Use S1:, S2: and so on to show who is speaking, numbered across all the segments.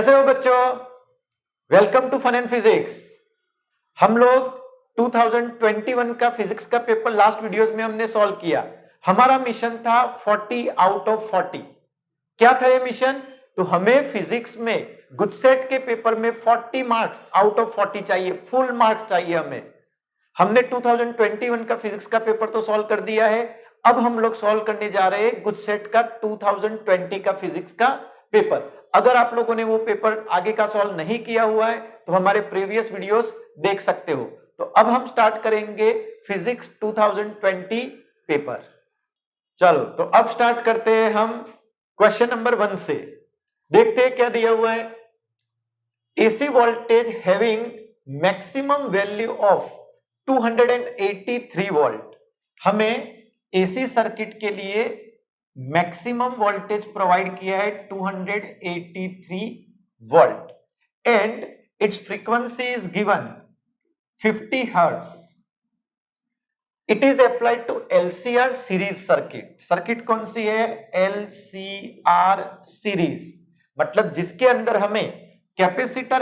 S1: कैसे हो बच्चों? Welcome to fun and physics. हम लोग 2021 का फिजिक्स का पेपर लास्ट वीडियोस में हमने सॉल्व किया। हमारा मिशन था 40 आउट ऑफ 40। क्या था ये मिशन? तो हमें फिजिक्स में गुडसेट के पेपर में 40 मार्क्स आउट ऑफ 40 चाहिए, फुल मार्क्स चाहिए हमें। हमने 2021 का फिजिक्स का पेपर तो सॉल्व कर दिया है। अब हम लोग सॉल्व करने जा रहे हैं गुडसेट का 2020 का फिजिक्स का पेपर। अगर आप लोगों ने वो पेपर आगे का सॉल्व नहीं किया हुआ है तो हमारे प्रीवियस वीडियोस देख सकते हो। तो अब हम स्टार्ट करेंगे फिजिक्स 2020 पेपर। चलो तो अब स्टार्ट करते हैं हम क्वेश्चन नंबर 1 से। देखते हैं क्या दिया हुआ है। AC voltage having maximum value of 283 volt. हमें AC सर्किट के लिए मैक्सिमम वोल्टेज प्रोवाइड किया है 283 volt and it's frequency is given 50 hertz. It is applied to LCR series circuit. Circuit कौन सी है? LCR सीरीज, मतलब जिसके अंदर हमें कैपेसिटर,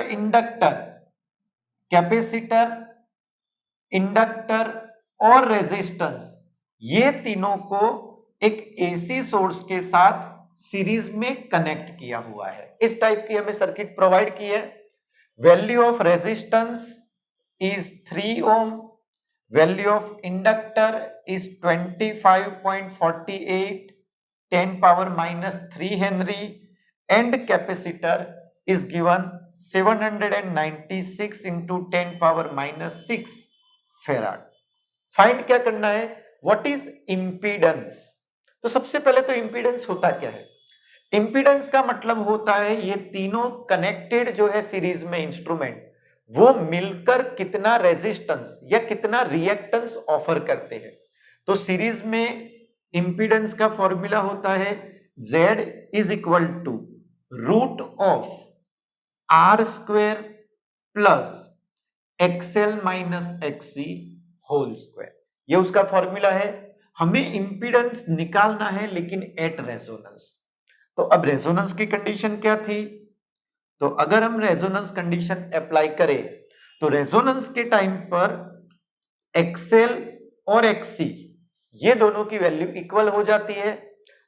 S1: इंडक्टर और रेजिस्टेंस, ये तीनों को एक AC सोर्स के साथ सीरीज में कनेक्ट किया हुआ है। इस टाइप की हमें सर्किट प्रोवाइड की है। Value of resistance is 3 ohm, value of inductor is 25.48 10 power -3 henry and capacitor is given 796 into 10 power -6 farad. Find क्या करना है? What is impedance? तो सबसे पहले तो इंपीडेंस होता क्या है? इंपीडेंस का मतलब होता है ये तीनों कनेक्टेड जो है सीरीज में इंस्ट्रूमेंट, वो मिलकर कितना रेजिस्टेंस या कितना रिएक्टेंस ऑफर करते हैं। तो सीरीज में इंपीडेंस का फॉर्मूला होता है Z is equal to root of R square plus XL minus XC whole square. ये उसका फॉर्मूला है। हमें इंपीडेंस निकालना है लेकिन एट रेजोनेंस। तो अब रेजोनेंस की कंडीशन क्या थी? तो अगर हम रेजोनेंस कंडीशन अप्लाई करें तो रेजोनेंस के टाइम पर XL और XC ये दोनों की वैल्यू इक्वल हो जाती है।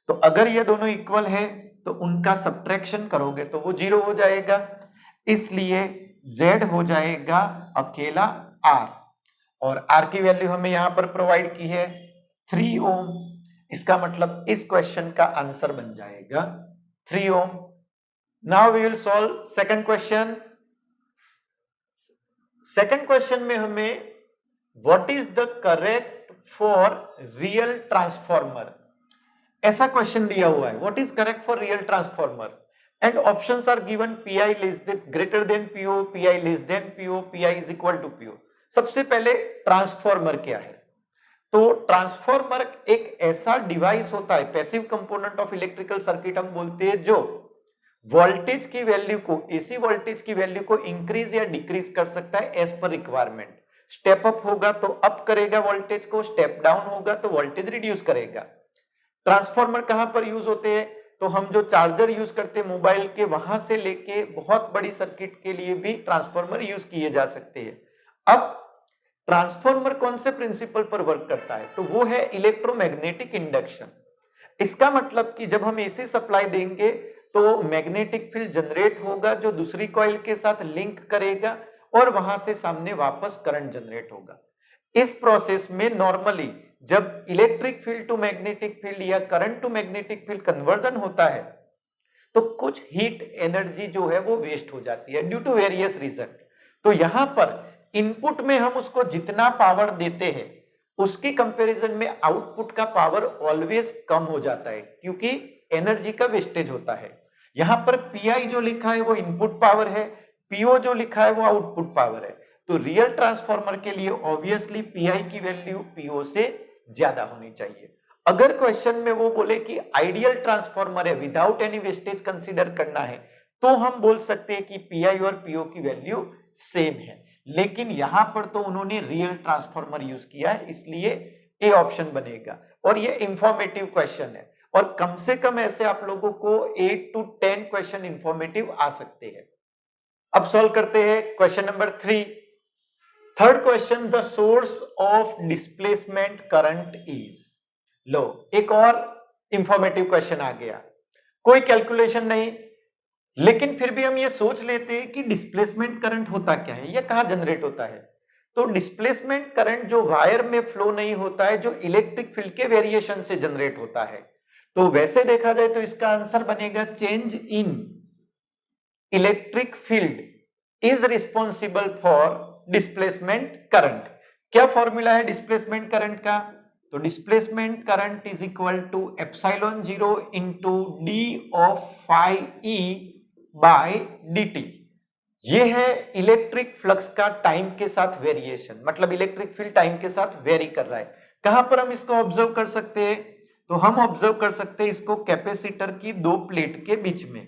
S1: तो अगर ये दोनों इक्वल है तो उनका सब्ट्रैक्शन करोगे तो वो 0 हो जाएगा, इसलिए Z हो जाएगा अकेला R, और R की वैल्यू हमें यहां पर प्रोवाइड की है 3 ओम। इसका मतलब इस क्वेश्चन का आंसर बन जाएगा 3 ohm. Now we will solve second question. Second question में हमें what is the correct for real transformer, ऐसा क्वेश्चन दिया हुआ है। What is correct for real transformer and options are given PI less than greater than PO, PI less than PO, PI is equal to PO। सबसे पहले transformer क्या है? तो transformer एक ऐसा डिवाइस होता है, passive component of electrical circuit हम बोलते हैं, जो वोल्टेज की वैल्यू को, AC वोल्टेज की वैल्यू को इंक्रीज या डिक्रीज कर सकता है as per requirement. Step up होगा तो अप करेगा वोल्टेज को, स्टेप डाउन होगा तो वोल्टेज रिड्यूस करेगा। ट्रांसफॉर्मर कहां पर यूज होते हैं? तो हम जो चार्जर यूज करते हैं मोबाइल के, वहां से लेके बहुत बड़ी सर्किट के लिए भी ट्रांसफॉर्मर यूज किए जा सकते हैं। अब ट्रांसफॉर्मर कौन से प्रिंसिपल पर वर्क करता है? तो वो है इलेक्ट्रोमैग्नेटिक इंडक्शन। इसका मतलब कि जब हम AC सप्लाई देंगे तो मैग्नेटिक फील्ड जनरेट होगा जो दूसरी कॉइल के साथ लिंक करेगा और वहां से सामने वापस करंट जनरेट होगा। इस प्रोसेस में नॉर्मली जब electric field to magnetic field या current to magnetic field conversion होता है तो कुछ हीट एनर्जी जो है वो वेस्ट हो जाती है ड्यू टू वेरियस रीजन। तो यहां पर इनपुट में हम उसको जितना पावर देते हैं उसकी कंपैरिजन में आउटपुट का पावर ऑलवेज कम हो जाता है, क्योंकि एनर्जी का वेस्टेज होता है। यहां पर PI जो लिखा है वो इनपुट पावर है, PO जो लिखा है वो आउटपुट पावर है। तो रियल ट्रांसफॉर्मर के लिए ऑब्वियसली PI की वैल्यू PO से ज्यादा होनी चाहिए। अगर क्वेश्चन में वो बोले कि आइडियल ट्रांसफॉर्मर है, विदाउट एनी वेस्टेज कंसीडर करना है, तो हम बोल सकते हैं कि PI और PO की वैल्यू सेम है। लेकिन यहां पर तो उन्होंने रियल ट्रांसफॉर्मर यूज किया है, इसलिए ए ऑप्शन बनेगा। और ये इंफॉर्मेटिव क्वेश्चन है। और कम से कम ऐसे आप लोगों को 8 to 10 क्वेश्चन इंफॉर्मेटिव आ सकते हैं। अब सॉल्व करते हैं question number 3। Third question, the source of displacement current is. लो, एक और इंफॉर्मेटिव क्वेश्चन आ गया, कोई कैलकुलेशन नहीं, लेकिन फिर भी हम ये सोच लेते हैं कि डिस्प्लेसमेंट करंट होता क्या है, ये कहां जनरेट होता है। तो डिस्प्लेसमेंट करंट जो वायर में फ्लो नहीं होता है, जो इलेक्ट्रिक फील्ड के वेरिएशन से जनरेट होता है। तो वैसे देखा जाए तो इसका आंसर बनेगा change in electric field is responsible for displacement current. क्या फॉर्मूला है डिस्प्लेसमेंट करंट का? तो displacement current is equal to epsilon 0 into D of phi E by dt। ये है इलेक्ट्रिक फ्लक्स का टाइम के साथ वेरिएशन, मतलब इलेक्ट्रिक फील्ड टाइम के साथ वेरी कर रहा है। कहां पर हम इसको ऑब्जर्व कर सकते हैं? तो हम ऑब्जर्व कर सकते हैं इसको कैपेसिटर की दो प्लेट के बीच में।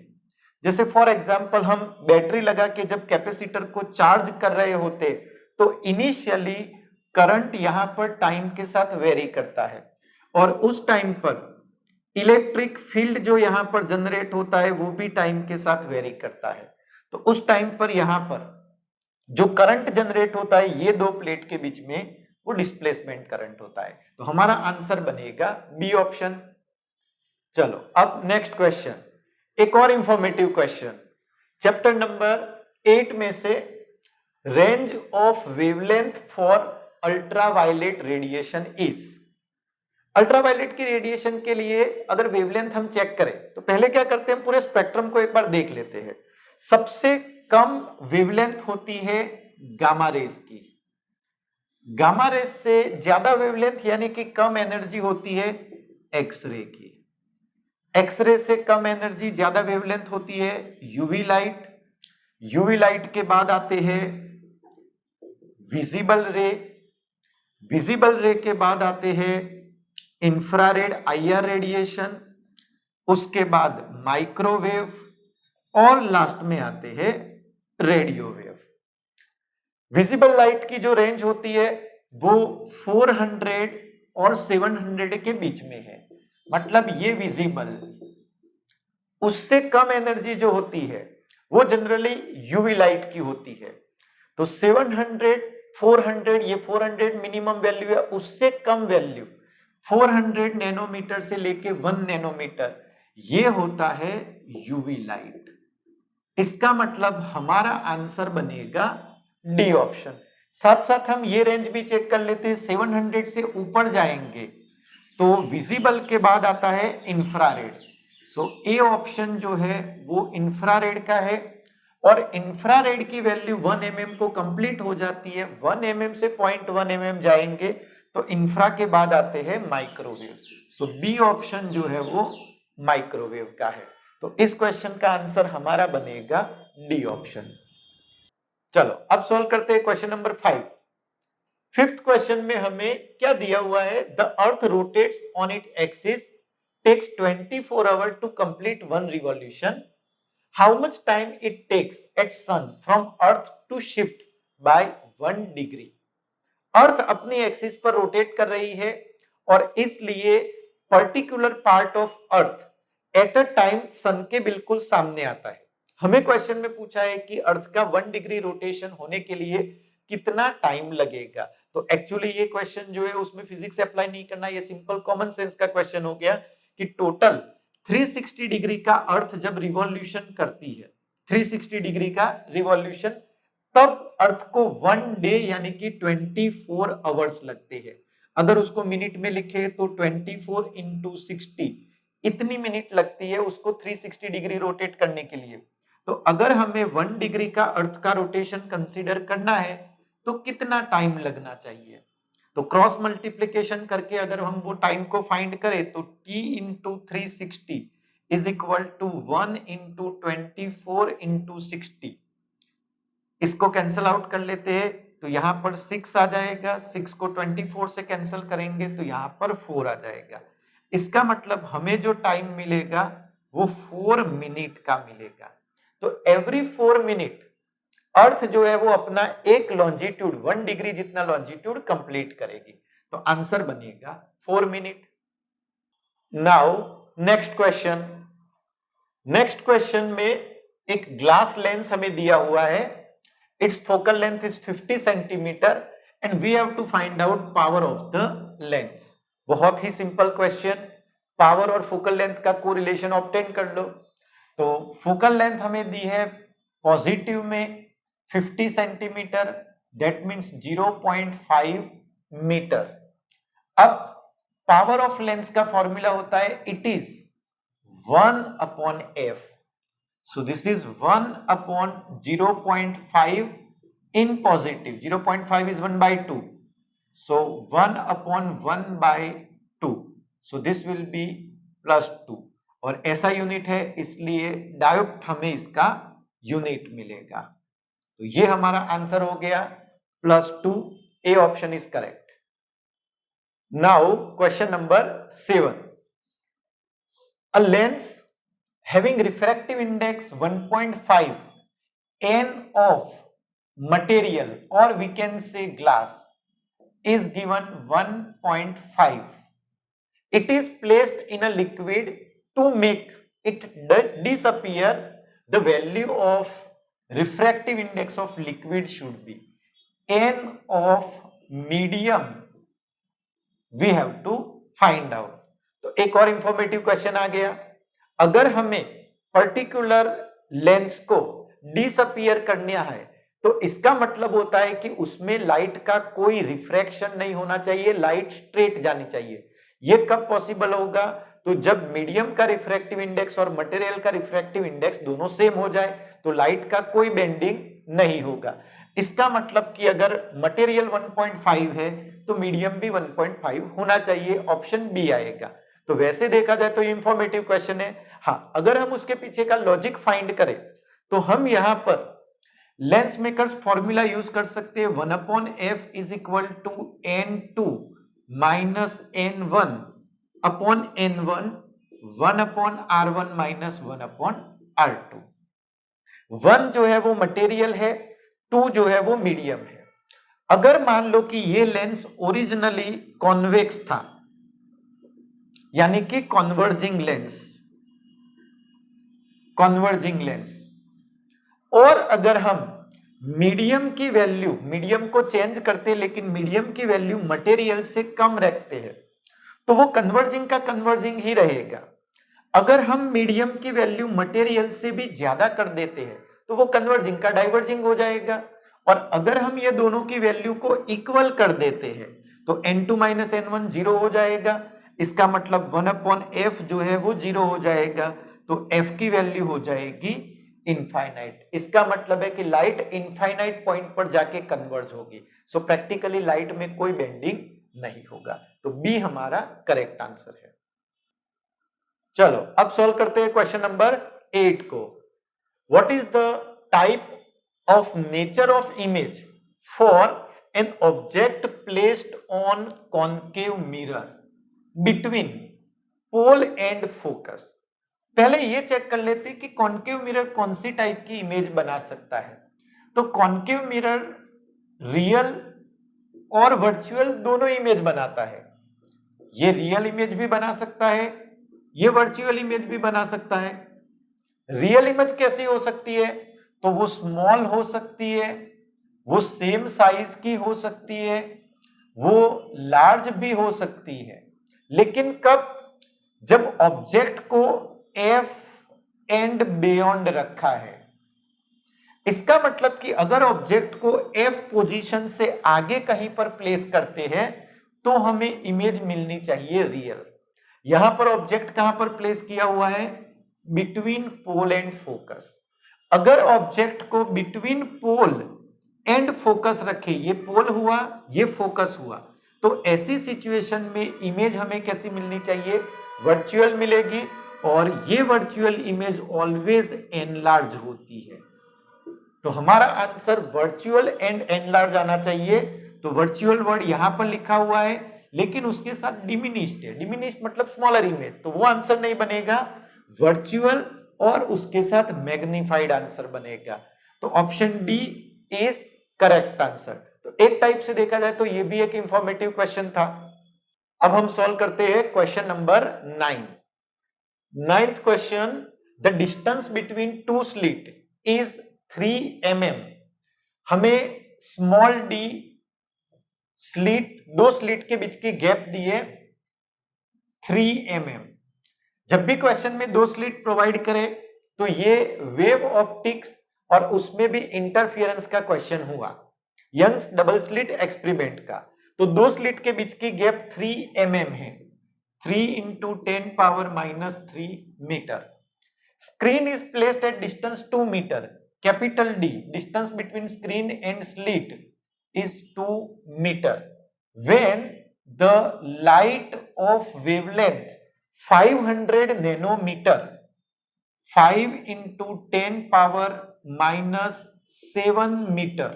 S1: जैसे फॉर एग्जांपल हम बैटरी लगा के जब कैपेसिटर को चार्ज कर रहे होते, तो इनिशियली करंट यहां पर टाइम के साथ वेरी करता है, और उस टाइम पर इलेक्ट्रिक फील्ड जो यहां पर जनरेट होता है वो भी टाइम के साथ वेरी करता है। तो उस टाइम पर यहां पर जो करंट जनरेट होता है ये दो प्लेट के बीच में, वो डिस्प्लेसमेंट करंट होता है। तो हमारा आंसर बनेगा बी ऑप्शन। चलो अब नेक्स्ट क्वेश्चन, एक और इंफॉर्मेटिव क्वेश्चन, चैप्टर नंबर 8 में से range of wavelength for ultraviolet radiation is. Ultraviolet की रेडिएशन के लिए अगर वेवलेंथ हम चेक करें तो पहले क्या करते हैं, हम पूरे स्पेक्ट्रम को एक बार देख लेते हैं। सबसे कम वेवलेंथ होती है गामा रेज की, गामा रेज से ज्यादा वेवलेंथ यानी कि कम एनर्जी होती है एक्सरे की, एक्सरे से कम एनर्जी ज्यादा वेवलेंथ होती है यूवी लाइट, यूवी लाइट के बाद आते हैं विजिबल रे, विजिबल रे के बाद आते हैं इंफ्रारेड आईआर रेडिएशन, उसके बाद माइक्रोवेव, और लास्ट में आते हैं रेडियो वेव। विजिबल लाइट की जो रेंज होती है वो 400 और 700 के बीच में है, मतलब ये विजिबल। उससे कम एनर्जी जो होती है वो जनरली यूवी लाइट की होती है। तो 700, 400, ये 400 मिनिमम वैल्यू है, उससे कम वैल्यू 400 नैनोमीटर से लेके 1 नैनोमीटर, ये होता है यूवी लाइट। इसका मतलब हमारा आंसर बनेगा डी ऑप्शन। साथ साथ हम ये रेंज भी चेक कर लेते हैं, 700 से ऊपर जाएंगे तो विजिबल के बाद आता है इंफ्रारेड। सो ए ऑप्शन जो है वो इंफ्रारेड का है, और इंफ्रारेड की वैल्यू 1 mm को कंप्लीट हो जाती है। 1 mm से 0.1 mm जाएंगे तो इंफ्रा के बाद आते हैं माइक्रोवेव। सो बी ऑप्शन जो है वो माइक्रोवेव का है। तो इस क्वेश्चन का आंसर हमारा बनेगा डी ऑप्शन। चलो अब सॉल्व करते हैं क्वेश्चन नंबर 5। फिफ्थ क्वेश्चन में हमें क्या दिया हुआ है, the earth rotates on its axis, takes 24 hour to complete 1 revolution, how much time it takes at sun from earth to shift by 1 degree. Earth अपनी एक्सिस पर रोटेट कर रही है और इसलिए particular part of earth at a time sun के बिल्कुल सामने आता है। हमें क्वेश्चन में पूछा है कि अर्थ का 1 डिग्री रोटेशन होने के लिए कितना टाइम लगेगा। तो एक्चुअली ये क्वेश्चन जो है उसमें फिजिक्स अप्लाई नहीं करना, ये सिंपल कॉमन सेंस का क्वेश्चन हो गया कि टोटल 360 डिग्री का अर्थ जब रिवॉल्यूशन करती है, 360 डिग्री का रिवॉल्यूशन, तब अर्थ को 1 डे यानी कि 24 आवर्स लगते हैं। अगर उसको मिनट में लिखे तो 24 इंटू 60, इतनी मिनट लगती है उसको 360 डिग्री रोटेट करने के लिए। तो अगर हमें 1 डिग्री का अर्थ का रोटेशन कंसीडर करना है तो कितना टाइम लगना चाहिए। तो क्रॉस मल्टीप्लीकेशन करके अगर हम वो टाइम को फाइंड करें तो t into 360 is equal to 1 into 24 into 60, इसको कैंसिल आउट कर लेते हैं तो यहां पर 6 आ जाएगा, 6 को 24 से कैंसिल करेंगे तो यहां पर 4 आ जाएगा। इसका मतलब हमें जो टाइम मिलेगा वो 4 मिनट का मिलेगा। तो एवरी 4 मिनट अर्थ जो है वो अपना एक लॉन्जिट्यूड 1 डिग्री जितना लॉन्जिट्यूड कंप्लीट करेगी। तो आंसर बनेगा 4 मिनट। नाउ नेक्स्ट क्वेश्चन में एक ग्लास लेंस हमें दिया हुआ है, it's focal length is 50 centimetre and we have to find out power of the lens. बहुत ही सिंपल क्वेश्चन, पावर और फोकल लेंथ का कोरिलेशन ऑब्टेन कर लो। तो फोकल लेंथ हमें दी है पॉजिटिव में 50 सेंटीमीटर, दैट मीन्स 0.5 मीटर। अब पावर ऑफ लेंस का फॉर्मूला होता है it is 1/f, so this is 1/0.5 in positive, 0.5 is 1/2, so 1/1/2, so this will be +2 और ऐसा यूनिट है इसलिए डायोप्ट हमें इसका यूनिट मिलेगा। तो ये हमारा आंसर हो गया +2, A option is correct. Now question number 7, a lens having refractive index 1.5 n of material or we can say glass is given 1.5. It is placed in a liquid to make it disappear. The value of refractive index of liquid should be n of medium. We have to find out. तो एक और informative question आ गया, अगर हमें particular lens को disappear करना है तो इसका मतलब होता है कि उसमें लाइट का कोई रिफ्रैक्शन नहीं होना चाहिए, लाइट स्ट्रेट जानी चाहिए। ये कब पॉसिबल होगा? तो जब मीडियम का रिफ्रैक्टिव इंडेक्स और मटेरियल का रिफ्रैक्टिव इंडेक्स दोनों सेम हो जाए तो लाइट का कोई बेंडिंग नहीं होगा। इसका मतलब कि अगर मटेरियल 1.5 है तो मीडियम भी 1.5 होना चाहिए, ऑप्शन बी आएगा। तो वैसे देखा जाए तो ये इंफॉर्मेटिव क्वेश्चन है। हाँ, अगर हम उसके पीछे का लॉजिक फाइंड करें तो हम यहां पर लेंस मेकर्स फॉर्मूला यूज कर सकते हैं, 1/f is equal to n2 minus n1 upon n1, 1/r1 minus 1/r2। 1 जो है वो मटेरियल है, 2 जो है वो मीडियम है। अगर मान लो कि ये लेंस ओरिजिनली कॉन्वेक्स था, यानी कि कन्वर्जिंग लेंस, और अगर हम मीडियम की वैल्यू, मीडियम को चेंज करते लेकिन मीडियम की वैल्यू मटेरियल से कम रखते हैं तो वो कन्वर्जिंग का कन्वर्जिंग ही रहेगा। अगर हम मीडियम की वैल्यू मटेरियल से भी ज्यादा कर देते हैं तो वो कन्वर्जिंग का डाइवर्जिंग हो जाएगा। और अगर हम ये दोनों की वैल्यू को इक्वल कर देते हैं तो n2 माइनस n1 0 हो जाएगा। इसका मतलब 1/f जो है वो 0 हो जाएगा, तो f की वैल्यू हो जाएगी इनफाइनाइट। इसका मतलब है कि लाइट इनफाइनाइट पॉइंट पर जाके कन्वर्ज होगी, सो प्रैक्टिकली लाइट में कोई बेंडिंग नहीं होगा। तो बी हमारा करेक्ट आंसर है। चलो अब सॉल्व करते हैं क्वेश्चन नंबर 8 को। What is the type of nature of image for an object placed on concave mirror between pole and focus. पहले ये चेक कर लेते कि कॉन्केव मिरर कौन सी टाइप की इमेज बना सकता है। तो कॉन्केव मिरर रियल और वर्चुअल दोनों इमेज बनाता है। ये रियल इमेज भी बना सकता है, ये वर्चुअल इमेज भी बना सकता है। रियल इमेज कैसी हो सकती है? तो वो स्मॉल हो सकती है, वो सेम साइज की हो सकती है, वो लार्ज भी हो सकती है। लेकिन कब? जब ऑब्जेक्ट को एफ एंड बियॉन्ड रखा है। इसका मतलब कि अगर ऑब्जेक्ट को एफ पोजीशन से आगे कहीं पर प्लेस करते हैं तो हमें इमेज मिलनी चाहिए रियल। यहां पर ऑब्जेक्ट कहां पर प्लेस किया हुआ है? Between pole and focus. अगर ऑब्जेक्ट को बिटवीन पोल एंड फोकस रखे, ये पोल हुआ, ये फोकस हुआ, तो ऐसी सिचुएशन में इमेज हमें कैसी मिलनी चाहिए? वर्चुअल मिलेगी। और ये वर्चुअल इमेज ऑलवेज एनलार्ज होती है। तो हमारा आंसर वर्चुअल एंड एनलार्ज आना चाहिए। तो वर्चुअल वर्ड यहां पर लिखा हुआ है लेकिन उसके साथ डिमिनिश्ड है। डिमिनिश्ड मतलब स्मॉलर इमेज, तो वो आंसर नहीं बनेगा। वर्चुअल और उसके साथ मैग्नीफाइड आंसर बनेगा। तो option D is correct answer. तो एक टाइप से देखा जाए तो ये भी एक इंफॉर्मेटिव क्वेश्चन था। अब हम सॉल्व करते हैं question number 9। Ninth question, the distance between to slit is 3 mm। हमें स्मॉल डी स्लिट, दो स्लिट के बीच की गैप दी है 3 mm। जब भी क्वेश्चन में दो स्लिट प्रोवाइड करे तो ये वेव ऑप्टिक्स और उसमें भी इंटरफियरेंस का क्वेश्चन हुआ, यंग्स डबल स्लिट एक्सपेरिमेंट का। तो दो स्लिट के बीच की गैप 3 mm है, 3 into 10 power -3 metre. Screen is placed at distance 2 metre, capital D, distance between screen and slit is 2 meter when the light of wavelength 500 nanometer, 5 into 10 power -7 metre,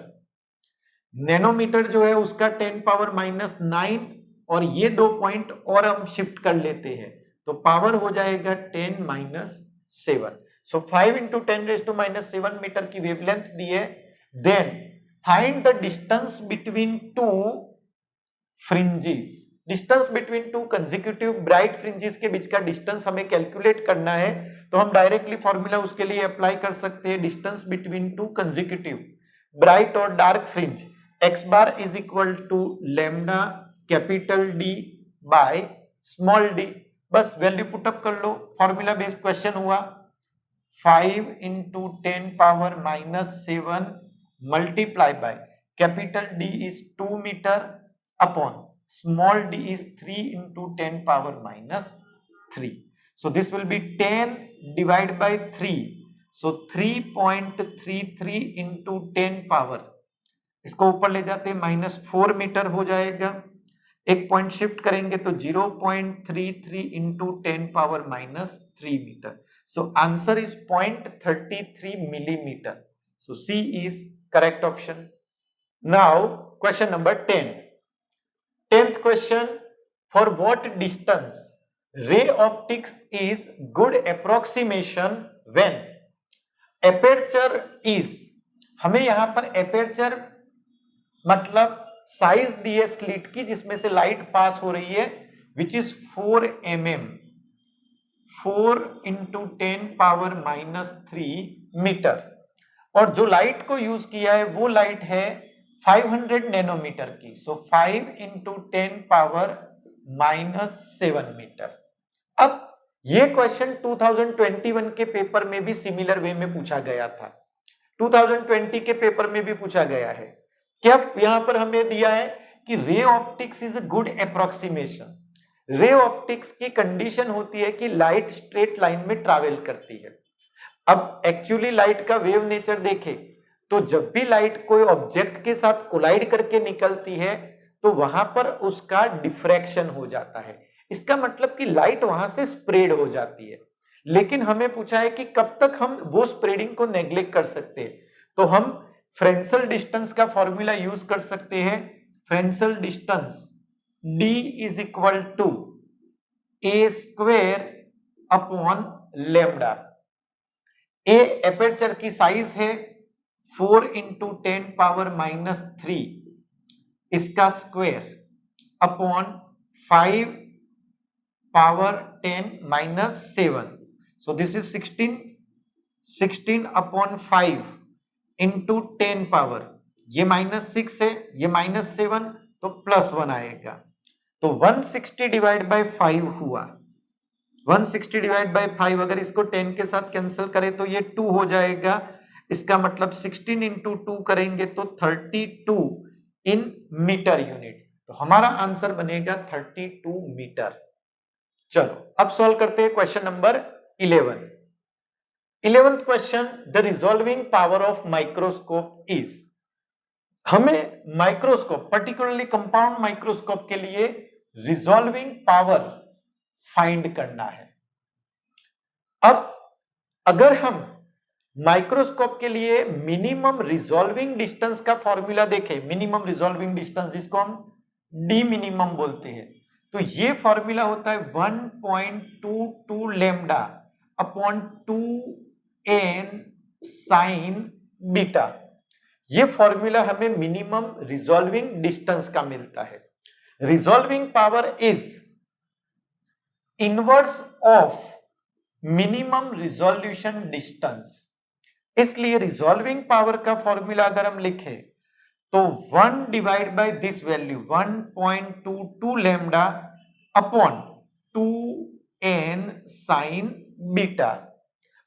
S1: nanometre जो है उसका 10 power -9, और ये 2 point और हम shift कर लेते हैं तो पावर हो जाएगा 10-7। सो 5 into 10⁻⁷ मीटर की वेवलेंथ दी है। Then find the distance between two fringes, distance between two consecutive bright fringes के बीच का डिस्टेंस हमें कैलकुलेट करना है। तो हम डायरेक्टली फॉर्मूला उसके लिए अप्लाई कर सकते हैं, distance between two consecutive bright और dark fringe, x bar is equal to lambda capital D by small d। बस वैल्यू पुटअप कर लो, फॉर्मूला बेस्ड क्वेश्चन हुआ। 5 into 10 power -7 multiply by capital D is 2 meter upon small d is 3 into 10 power -3. So this will be 10 divided by 3. So 3.33 into 10 power, इसको ऊपर ले जाते -4 metre हो जाएगा। एक पॉइंट शिफ्ट करेंगे तो 0.33 into 10 power -3 metre. So answer is 0.33 millimeter. So C is correct option. Now question number 10. 10th question, for what distance ray optics is good approximation when aperture is, हमें यहां पर aperture मतलब size दी है slit की जिसमें से light pass हो रही है, which is 4 mm, 4 into 10 power -3 metre, और जो लाइट को यूज किया है वो लाइट है 500 नैनोमीटर की। सो 5 into 10 पावर -7 मीटर। अब ये क्वेश्चन 2021 के पेपर में भी सिमिलर वे में पूछा गया था, 2020 के पेपर में भी पूछा गया है। क्या यहां पर हमें दिया है कि ray optics is a good approximation. Ray optics की कंडीशन होती है कि लाइट स्ट्रेट लाइन में ट्रैवल करती है। अब एक्चुअली लाइट का वेव नेचर देखें तो जब भी लाइट कोई ऑब्जेक्ट के साथ कोलाइड करके निकलती है तो वहां पर उसका डिफ्रैक्शन हो जाता है, इसका मतलब कि लाइट वहां से स्प्रेड हो जाती है। लेकिन हमें पूछा है कि कब तक हम वो स्प्रेडिंग को नेग्लेक्ट कर सकते हैं, तो हम फ्रेंसल डिस्टेंस का फॉर्मूला यूज कर सकते हैं। Fresnel distance D is equal to a square upon lambda. A aperture की साइज है 4 into 10 पावर -3, इसका square upon 5 power 10-7, so this is 16 upon 5 into 10 power, ये -6 है, ये -7 तो +1 आएगा। तो 160 डिवाइड बाय 5 हुआ, 160 डिवाइड बाय 5 अगर इसको 10 के साथ कैंसिल करें तो ये 2 हो जाएगा। इसका मतलब 16 into 2 करेंगे तो 32 इन मीटर यूनिट, तो हमारा आंसर बनेगा 32 मीटर। चलो अब सॉल्व करते हैं question number 11। 11th question, the resolving power of microscope is. हमें माइक्रोस्कोप पर्टिकुलरली कंपाउंड माइक्रोस्कोप के लिए रिजॉल्विंग पावर फाइंड करना है। अब अगर हम माइक्रोस्कोप के लिए मिनिमम रिजॉल्विंग डिस्टेंस का फॉर्मूला देखें, मिनिमम रिजॉल्विंग डिस्टेंस जिसको हम डी मिनिमम बोलते हैं, तो ये फॉर्मूला होता है 1.22 lambda upon 2n sign beta. ये फॉर्मूला हमें मिनिमम रिजॉल्विंग डिस्टेंस का मिलता है। Resolving power is inverse of minimum resolution distance. इसलिए रिजॉल्विंग पावर का फॉर्मूला अगर हम लिखे तो 1 divide by this value 1.22 lambda upon 2n sign beta.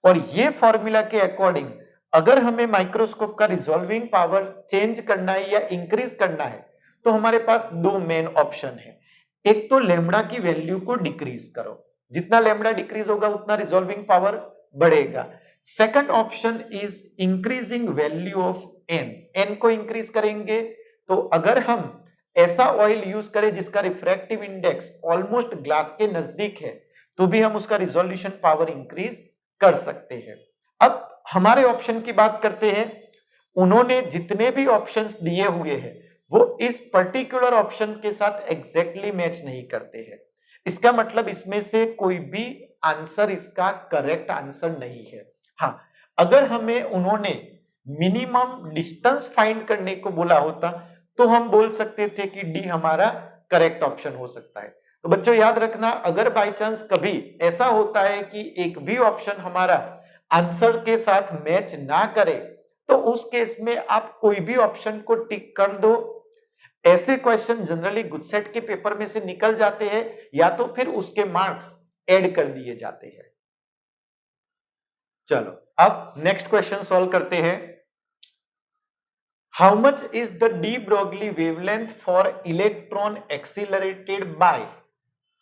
S1: और ये फॉर्मूला के अकॉर्डिंग अगर हमें माइक्रोस्कोप का रिजॉल्विंग पावर चेंज करना है या इंक्रीज करना है तो हमारे पास दो मेन ऑप्शन है। एक तो लैम्डा की वैल्यू को डिक्रीज करो, जितना लैम्डा डिक्रीज होगा उतना रिजॉल्विंग पावर बढ़ेगा। Second option is increasing value of N को इंक्रीज करेंगे तो अगर हम ऐसा ऑयल यूज करें जिसका रिफ्रैक्टिव इंडेक्स ऑलमोस्ट ग्लास के नजदीक है तो भी हम उसका रिजोल्यूशन पावर इंक्रीज कर सकते हैं। अब हमारे ऑप्शन की बात करते हैं। उन्होंने जितने भी ऑप्शंस दिए हुए हैं वो इस पर्टिकुलर ऑप्शन के साथ एग्जैक्टली मैच नहीं करते हैं। इसका मतलब इसमें से कोई भी आंसर इसका करेक्ट आंसर नहीं है। हाँ, अगर हमें उन्होंने मिनिमम डिस्टेंस फाइंड करने को बोला होता तो हम बोल सकते थे कि डी हमारा करेक्ट ऑप्शन हो सकता है। तो बच्चों याद रखना, अगर बाय चांस कभी ऐसा होता है कि एक भी ऑप्शन हमारा आंसर के साथ मैच ना करे तो उस केस में आप कोई भी ऑप्शन को टिक कर दो। ऐसे क्वेश्चन जनरली गुडसेट के पेपर में से निकल जाते हैं या तो फिर उसके मार्क्स ऐड कर दिए जाते हैं। चलो अब नेक्स्ट क्वेश्चन सॉल्व करते हैं। How much is the de Broglie wavelength for electron accelerated by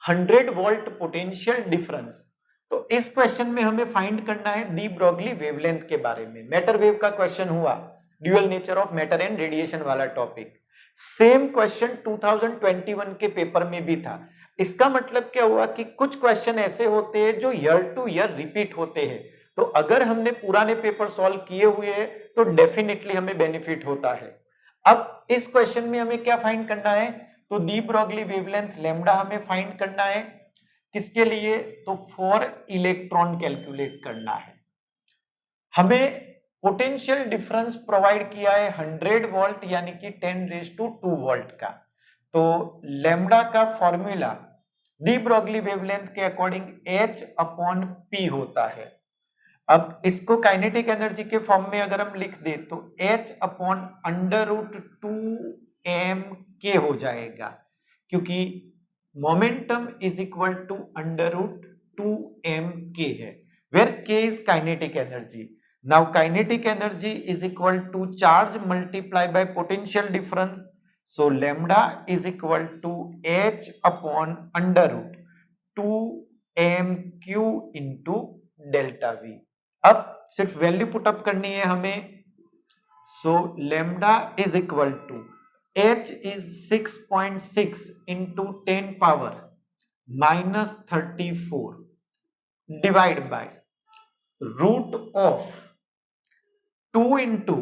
S1: 100 volt potential difference. तो इस क्वेश्चन में हमें फाइंड करना है डी ब्रॉगली वेवलेंथ के बारे में। मैटर वेव का क्वेश्चन हुआ, dual nature of matter and radiation वाला टॉपिक। सेम क्वेश्चन 2021 के पेपर में भी था। इसका मतलब क्या हुआ कि कुछ क्वेश्चन ऐसे होते हैं जो ईयर टू ईयर रिपीट होते हैं। तो अगर हमने पुराने पेपर सॉल्व किए हुए हैं तो डेफिनेटली हमें बेनिफिट होता है। अब इस क्वेश्चन में हमें क्या फाइंड करना है, तो डी ब्रॉगली वेवलेंथ लैम्डा हमें फाइंड करना है। किसके लिए, तो फॉर इलेक्ट्रॉन कैलकुलेट करना है। हमें पोटेंशियल डिफरेंस प्रोवाइड किया है 100 वोल्ट यानी कि 10⁻²² वोल्ट का। तो लैम्डा का फॉर्मूला डी ब्रॉगली वेवलेंथ के अकॉर्डिंग H/P होता है। अब इसको काइनेटिक एनर्जी के फॉर्म में अगर हम लिख दे तो H/√2mk हो जाएगा, क्योंकि momentum is equal to √2mk है, where k is kinetic energy. Now kinetic energy is equal to charge multiply by potential difference, so lambda is equal to H/√2mq into delta V. अब सिर्फ value put up करनी है हमें। So lambda is equal to H is 6.6 into 10 power -34 divide by root of 2 into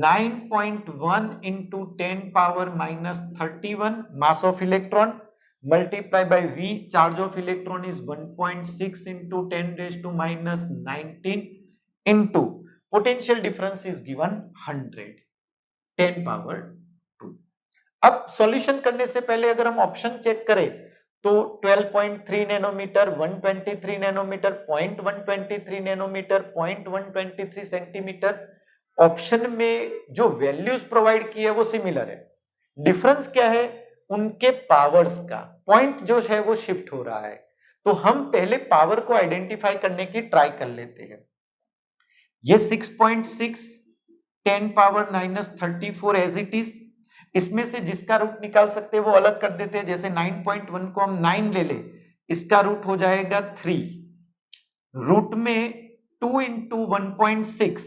S1: 9.1 into 10 power -31 mass of electron multiply by V, charge of electron is 1.6 into 10⁻⁻19 into potential difference is given 100 10 power 2। अब solution करने से पहले अगर हम option check करें तो 12.3 nanometre, 123 nanometre, 0.123 nanometre, 0.123 centimetre, option में जो वैल्यूज प्रोवाइड की है वो सिमिलर है। डिफरेंस क्या है, उनके पावर्स का। पॉइंट जो है वो शिफ्ट हो रहा है। तो हम पहले पावर को आइडेंटिफाई करने की ट्राई कर लेते हैं। ये 6.6 10 पावर -34 एज इट इज, इसमें से जिसका रूट निकाल सकते हैं वो अलग कर देते हैं। जैसे 9.1 को हम 9 ले ले, इसका रूट हो जाएगा 3। रूट में 2 इंटू 1.6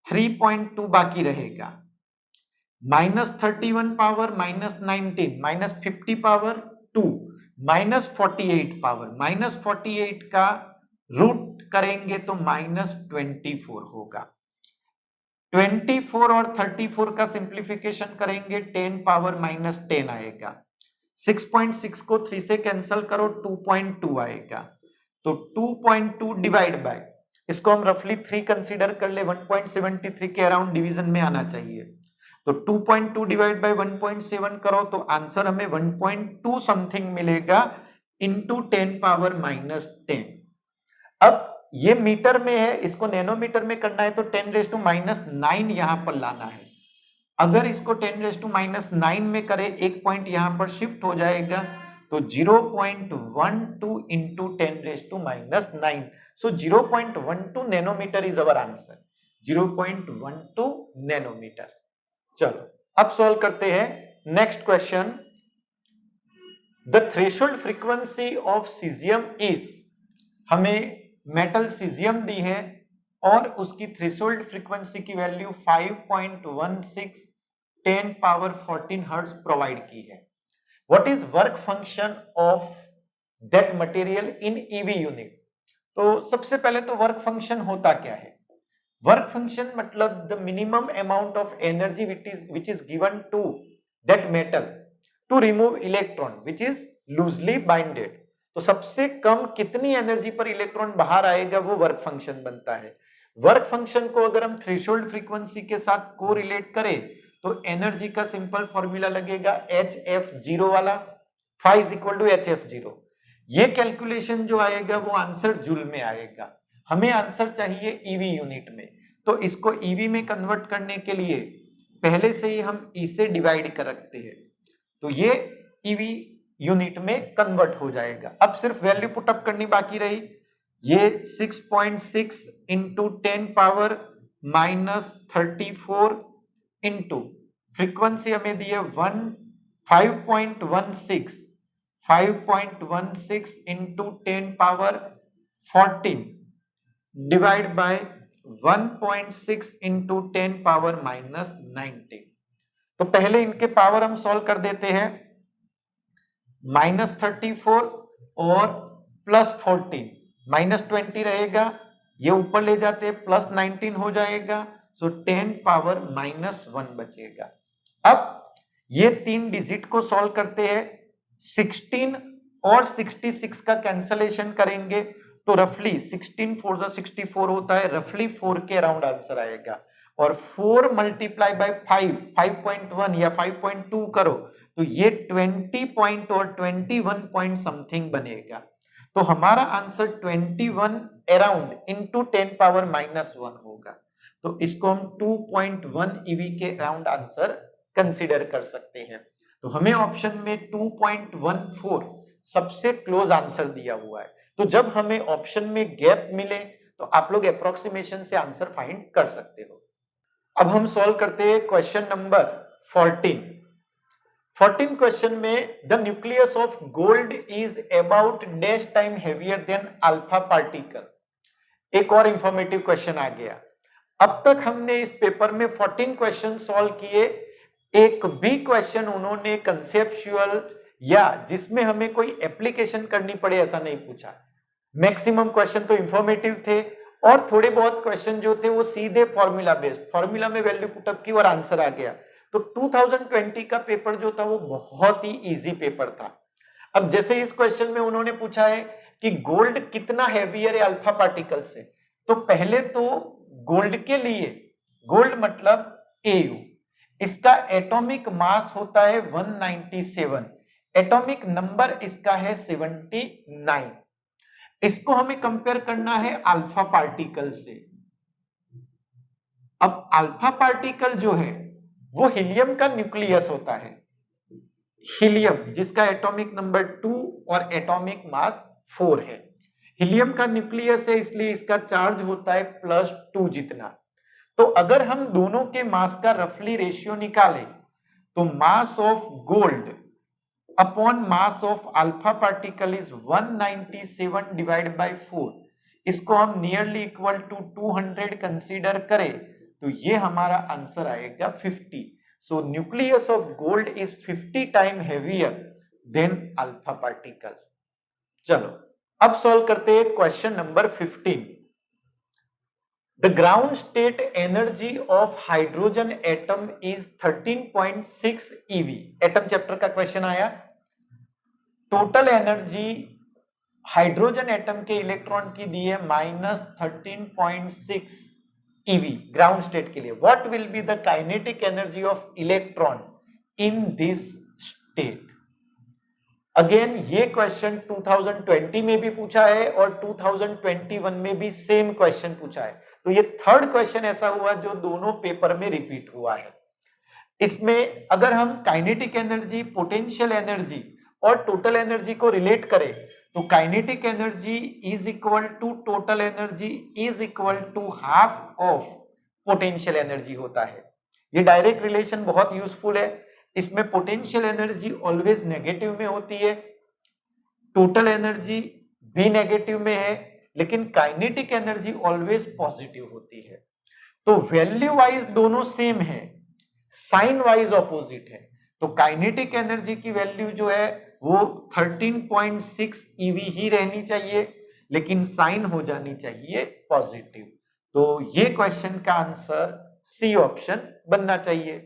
S1: 3.2 बाकी रहेगा, -31 पावर -19 -50 पावर 2 -48 पावर, -48 का रूट करेंगे तो -24 होगा। 24 और 34 का सिंप्लीफिकेशन करेंगे 10 पावर -10 आएगा। 6.6 को 3 से कैंसिल करो 2.2 आएगा। तो 2.2 डिवाइड बाय, इसको हम रफली 3 कंसीडर कर ले, 1.73 के अराउंड डिवीजन में आना चाहिए। तो 2.2 डिवाइड बाय 1.7 करो तो आंसर हमें 1.2 समथिंग मिलेगा इंटू 10 पावर -10। अब ये मीटर में है, इसको नैनोमीटर में करना है तो 10⁻⁹ यहां पर लाना है। अगर इसको 10⁻⁹ में करे, एक पॉइंट यहां पर शिफ्ट हो जाएगा तो 0.12 into 10⁻⁹ so 0.12 nanometre is our answer, 0.12 nanometre. चलो अब सॉल्व करते हैं next question. The threshold frequency of caesium is, हमें मेटल सीजियम दी है और उसकी थ्रेशोल्ड फ्रीक्वेंसी की वैल्यू 5.16 10⁻14 हर्ट्ज प्रोवाइड की है। What is work function of that material in eV unit? तो सबसे पहले तो वर्क फंक्शन होता क्या है? वर्क फंक्शन मतलब the minimum amount of energy which is given to that metal to remove electron which is loosely binded. तो सबसे कम कितनी एनर्जी पर इलेक्ट्रॉन बाहर आएगा वो वर्क फंक्शन बनता है। वर्क फंक्शन को अगर हम थ्रेशोल्ड फ्रीक्वेंसी के साथ कोरिलेट करें तो एनर्जी का सिंपल फॉर्मूला लगेगा HF0 वाला, phi is equal to HF0। ये कैलकुलेशन जो आएगा वो आंसर जूल में आएगा। हमें आंसर चाहिए ईवी यूनिट में, तो इसको ईवी में कन्वर्ट करने के लिए पहले से ही हम ई से डिवाइड कर रखते हैं, तो ये ईवी यूनिट में कन्वर्ट हो जाएगा। अब सिर्फ वैल्यू पुटअप करनी बाकी रही। ये 6.6 इंटू 10⁻⁻34 इंटू फ्रीक्वेंसी हमें दी है 5.16 इंटू 10⁻14 डिवाइड बाय 1.6 इंटू 10⁻⁻19। तो पहले इनके पावर हम सॉल्व कर देते हैं। -34 और +14, -20 रहेगा, ये ऊपर ले जाते हैं +19 हो जाएगा, सो 10⁻⁻1 बचेगा। अब ये 3 डिजिट को सॉल्व करते हैं। 16 और 66 का कैंसलेशन करेंगे तो रफली 16 4 जा 64 होता है, रफली 4 के अराउंड आंसर आएगा। और 4 मल्टीप्लाई बाय 5.1 या 5.2 करो तो ये 20 पॉइंट और 21 पॉइंट समथिंग बनेगा। तो हमारा आंसर 21 अराउंड इंटू 10⁻⁻1 होगा। तो इसको हम 2.1 ईवी के अराउंड आंसर कंसीडर कर सकते हैं। तो हमें ऑप्शन में 2.14 सबसे क्लोज आंसर दिया हुआ है। तो जब हमें ऑप्शन में गैप मिले तो आप लोग अप्रोक्सीमेशन से आंसर फाइंड कर सकते हो। अब हम सॉल्व करते हैं क्वेश्चन नंबर 14। 14 क्वेश्चन में the nucleus of gold is about dash time heavier than alpha particle. एक और इंफॉर्मेटिव क्वेश्चन आ गया। अब तक हमने इस पेपर में 14 क्वेश्चन सॉल्व किए, एक भी क्वेश्चन उन्होंने कंसेप्चुअल या जिसमें हमें कोई एप्लीकेशन करनी पड़े ऐसा नहीं पूछा। मैक्सिमम क्वेश्चन तो इंफॉर्मेटिव थे और थोड़े बहुत क्वेश्चन जो थे वो सीधे फॉर्मूला बेस्ड, फॉर्मूला में वैल्यू पुटअप की और आंसर आ गया। तो 2020 का पेपर जो था वो बहुत ही इजी पेपर था। अब जैसे इस क्वेश्चन में उन्होंने पूछा है कि गोल्ड कितना हैवियर है अल्फा पार्टिकल से, तो पहले तो गोल्ड के लिए, गोल्ड मतलब Au, इसका एटॉमिक मास होता है 197, एटॉमिक नंबर इसका है 79। इसको हमें कंपेयर करना है अल्फा पार्टिकल से। अब अल्फा पार्टिकल जो है वो हीलियम का न्यूक्लियस होता है, हीलियम जिसका एटॉमिक नंबर 2 और एटॉमिक मास 4 है। हीलियम का न्यूक्लियस है इसलिए इसका चार्ज होता है +2 जितना। तो अगर हम दोनों के मास का रफली रेशियो निकालें तो mass of gold upon mass of alpha particle is 197 divide by 4। इसको हम नियरली इक्वल टू 200 कंसीडर करें तो ये हमारा आंसर आएगा 50। So nucleus of gold is 50 time heavier than alpha particle. चलो अब सॉल्व करते हैं question number 15। The ground state energy of hydrogen atom is 13.6 eV। Atom chapter का क्वेश्चन आया। टोटल एनर्जी हाइड्रोजन एटम के इलेक्ट्रॉन की दी है -13.6 eV ग्राउंड स्टेट के लिए। What will be the kinetic energy of electron in this state? Again ये question 2020 में भी पूछा है और 2021 में भी सेम क्वेश्चन पूछा है, तो ये थर्ड क्वेश्चन ऐसा हुआ जो दोनों पेपर में रिपीट हुआ है। इसमें अगर हम काइनेटिक एनर्जी, पोटेंशियल एनर्जी और टोटल एनर्जी को रिलेट करें तो kinetic energy is equal to total energy is equal to half of potential energy होता है। ये डायरेक्ट रिलेशन बहुत यूजफुल है। इसमें पोटेंशियल एनर्जी ऑलवेज नेगेटिव में होती है, टोटल एनर्जी भी नेगेटिव में है, लेकिन काइनेटिक एनर्जी ऑलवेज पॉजिटिव होती है। तो वैल्यू वाइज दोनों सेम है, साइन वाइज ऑपोजिट है। तो काइनेटिक एनर्जी की वैल्यू जो है वो 13.6 EV ही रहनी चाहिए, लेकिन साइन हो जानी चाहिए पॉजिटिव। तो ये क्वेश्चन का आंसर सी ऑप्शन बनना चाहिए।